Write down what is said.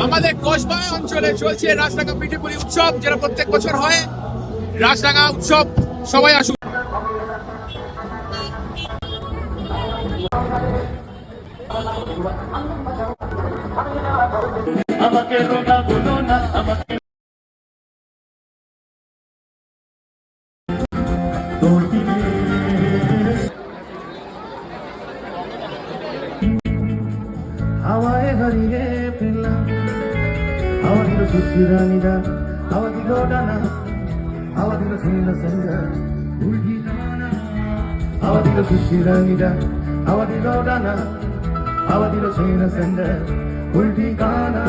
আমাদের কসবা অঞ্চলে চলছে রাজডাঙ্গা পিঠেপুলি উৎসব, যেটা প্রত্যেক বছর হয়। রাজডাঙ্গা উৎসব, সবাই আসুন। আমাকে রোনা বলো না, আমাকে হাওয়ায় হারিয়ে ফেললাম হাওয়া দিল খুশি রানীরা, হাওয়া দিল ডানা, হাওয়া দিল সুন্দর সুন্দর উল্টি ডানা, হাওয়া দিল খুশি রানীরা, হাওয়া দিল ডানা, হাওয়া দিল সুন্দর সুন্দর উল্টি গানা।